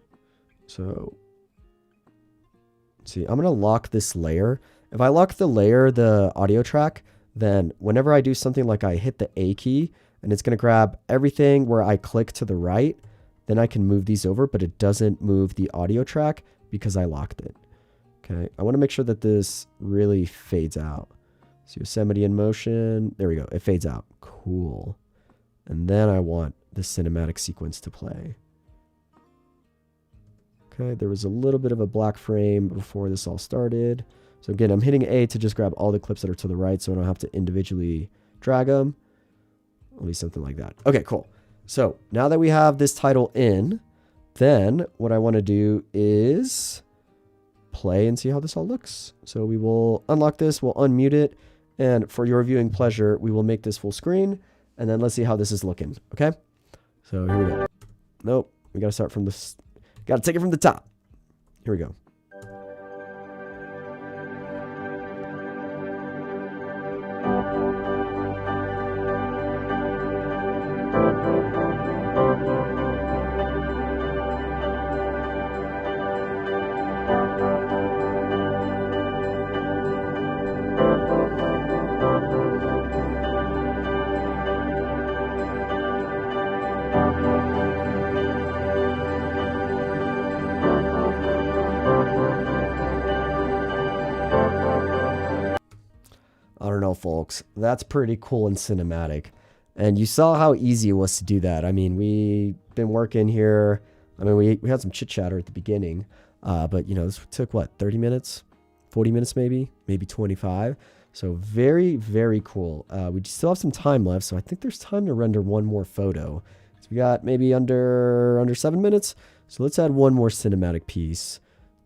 S1: So, let's see. I'm going to lock this layer. If I lock the layer, the audio track, then whenever I do something like I hit the A key, and it's going to grab everything where I click to the right, then I can move these over, but it doesn't move the audio track because I locked it. Okay, I want to make sure that this really fades out. So Yosemite in motion. There we go. It fades out. Cool. And then I want the cinematic sequence to play. Okay, there was a little bit of a black frame before this all started. So again, I'm hitting A to just grab all the clips that are to the right so I don't have to individually drag them. At least something like that. Okay, cool. So now that we have this title in, then what I want to do is play and see how this all looks. So we will unlock this, we'll unmute it, and for your viewing pleasure, we will make this full screen, and then let's see how this is looking, okay? So here we go. Nope, we gotta start from this, gotta take it from the top. Here we go. I don't know, folks. That's pretty cool and cinematic. And you saw how easy it was to do that. I mean, we've been working here. I mean, we had some chit chatter at the beginning, but you know, this took what, 30 minutes, 40 minutes, maybe 25. So very, very cool. We still have some time left. So I think there's time to render one more photo. So we got maybe under 7 minutes. So let's add one more cinematic piece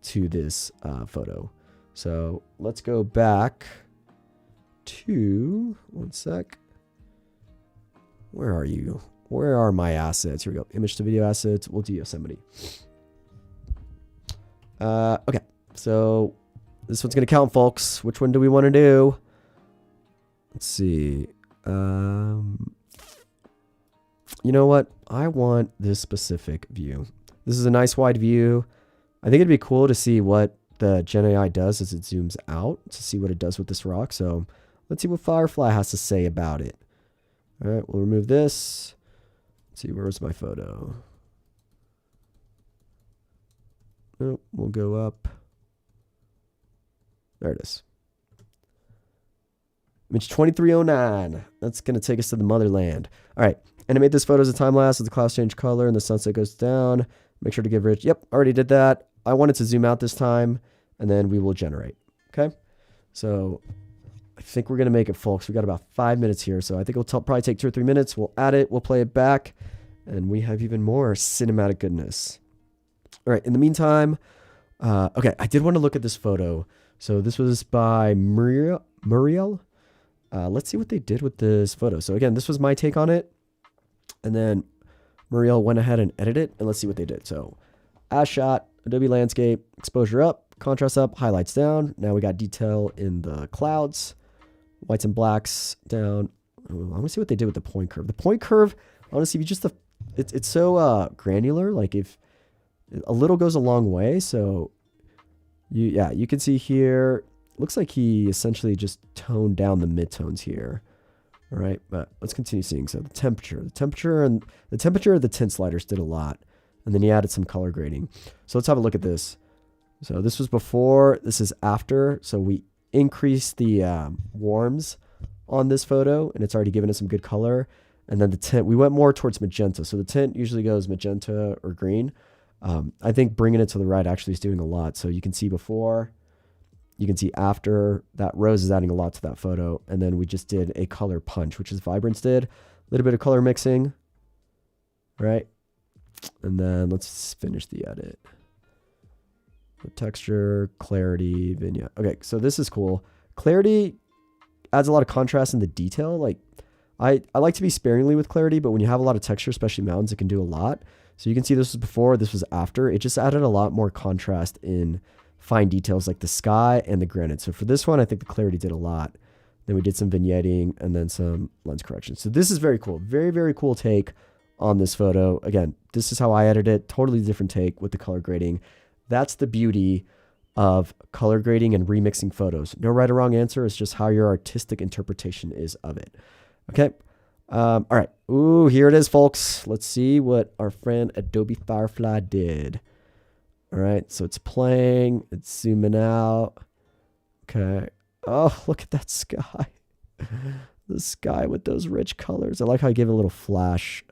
S1: to this photo. So let's go back to, one sec. Where are you? Where are my assets? Here we go. Image to video assets. We'll do Yosemite. Okay. So this one's going to count, folks. Which one do we want to do? Let's see. You know what? I want this specific view. This is a nice wide view. I think it'd be cool to see what the Gen AI does as it zooms out to see what it does with this rock. So let's see what Firefly has to say about it. All right, we'll remove this. Let's see, where's my photo? Nope, we'll go up. There it is. Image 2309. That's going to take us to the motherland. All right, animate this photo as a time lapse as the clouds change color and the sunset goes down. Make sure to give rich. Yep, already did that. I wanted to zoom out this time, and then we will generate. Okay, so I think we're going to make it, folks. We got about 5 minutes here, so I think it'll probably take 2 or 3 minutes. We'll add it, we'll play it back, and we have even more cinematic goodness. All right, in the meantime, Okay, I did want to look at this photo. So this was by Muriel. Let's see what they did with this photo. So again, this was my take on it. And then Muriel went ahead and edited it. And let's see what they did. So as shot, Adobe landscape, exposure up, contrast up, highlights down. Now we got detail in the clouds, whites and blacks down. I want to see what they did with the point curve. The point curve, honestly, if you just, it's so granular. Like if a little goes a long way. So you can see here, looks like he essentially just toned down the midtones here. All right, but let's continue seeing. So the temperature of the tint sliders did a lot. And then he added some color grading. So let's have a look at this. So this was before, this is after. So we increased the warms on this photo, and it's already given us some good color. And then the tint, we went more towards magenta. So the tint usually goes magenta or green. I think bringing it to the right actually is doing a lot. So you can see before, you can see after. That rose is adding a lot to that photo. And then we just did a color punch, which is Vibrance did. A little bit of color mixing, right? And then let's finish the edit. The texture, clarity, vignette. Okay, so this is cool. Clarity adds a lot of contrast in the detail. Like I like to be sparingly with clarity, but when you have a lot of texture, especially mountains, it can do a lot. So you can see this was before, this was after. It just added a lot more contrast in fine details like the sky and the granite. So for this one, I think the clarity did a lot. Then we did some vignetting and then some lens correction. So this is very cool. Very, very cool take on this photo. Again, this is how I edit it. Totally different take with the color grading. That's the beauty of color grading and remixing photos. No right or wrong answer. It's just how your artistic interpretation is of it. Okay. All right. Ooh, here it is, folks. Let's see what our friend Adobe Firefly did. All right. So it's playing. It's zooming out. Okay. Oh, look at that sky. The sky with those rich colors. I like how I gave it a little flash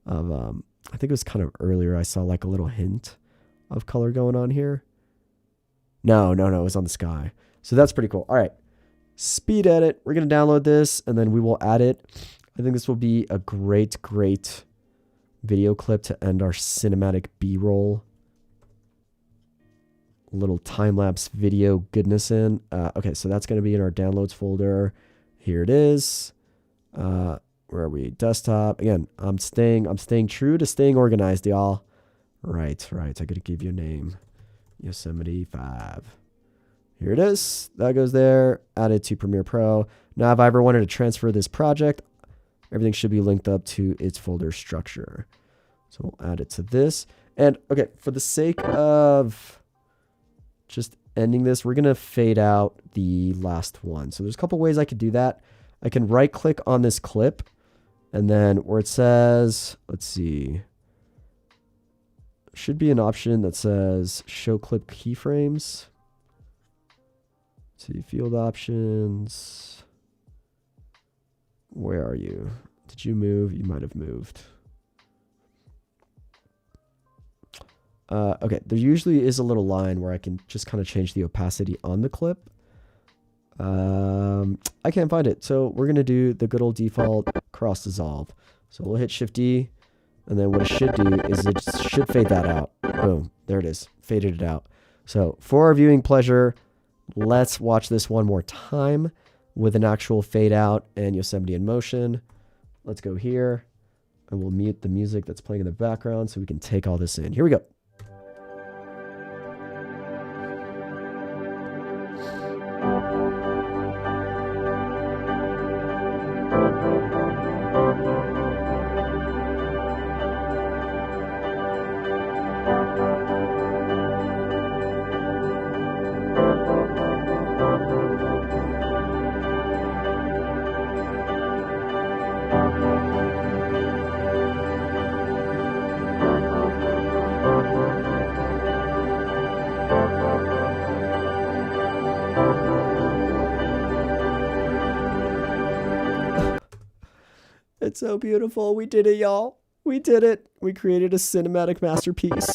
S1: of, I think it was kind of earlier. I saw like a little hint of color going on here. No, it was on the sky. So that's pretty cool. All right, speed edit. We're going to download this and then we will add it. I think this will be a great video clip to end our cinematic B-roll. Little time-lapse video goodness in. Okay, so that's going to be in our downloads folder. Here it is. Where are we? Desktop. Again, I'm staying true to staying organized, y'all. Right. I gotta give you a name. Yosemite 5. Here it is. That goes there. Added to Premiere Pro. Now, if I ever wanted to transfer this project, everything should be linked up to its folder structure. So we'll add it to this. And okay, for the sake of just ending this, we're gonna fade out the last one. So there's a couple ways I could do that. I can right click on this clip and then where it says, let's see, should be an option that says show clip keyframes. See field options. Where are you? Did you move? You might have moved. Okay, there usually is a little line where I can just kind of change the opacity on the clip. I can't find it. So we're going to do the good old default cross dissolve. So we'll hit Shift D. And then what it should do is it should fade that out. Boom. There it is. Faded it out. So for our viewing pleasure, let's watch this one more time with an actual fade out and Yosemite in motion. Let's go here and we'll mute the music that's playing in the background so we can take all this in. Here we go. It's so beautiful. We did it, y'all. We did it. We created a cinematic masterpiece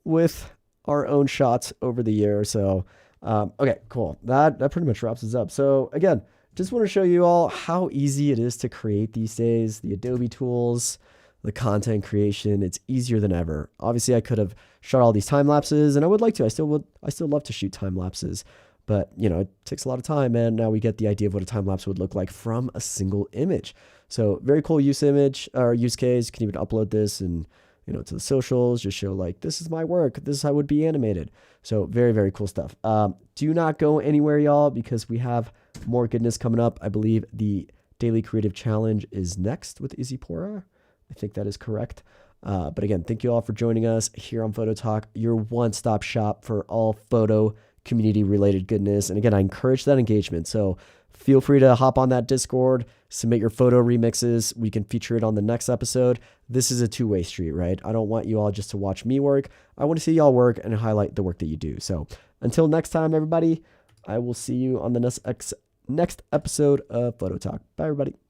S1: with our own shots over the year. So, okay, cool. That pretty much wraps us up. So again, just want to show you all how easy it is to create these days. The Adobe tools, the content creation. It's easier than ever. Obviously, I could have shot all these time lapses, and I would like to. I still love to shoot time lapses, but it takes a lot of time. And now we get the idea of what a time lapse would look like from a single image. So very cool use case. You can even upload this and to the socials, just show like, this is my work. This is how it would be animated. So very, very cool stuff. Do not go anywhere, y'all, because we have more goodness coming up. I believe the Daily Creative Challenge is next with Izipora. I think that is correct. But again, thank you all for joining us here on Photo Talk, your one-stop shop for all photo community related goodness. And again, I encourage that engagement. So feel free to hop on that Discord, submit your photo remixes. We can feature it on the next episode. This is a two-way street, right? I don't want you all just to watch me work. I want to see y'all work and highlight the work that you do. So until next time, everybody, I will see you on the next episode of Photo Talk. Bye, everybody.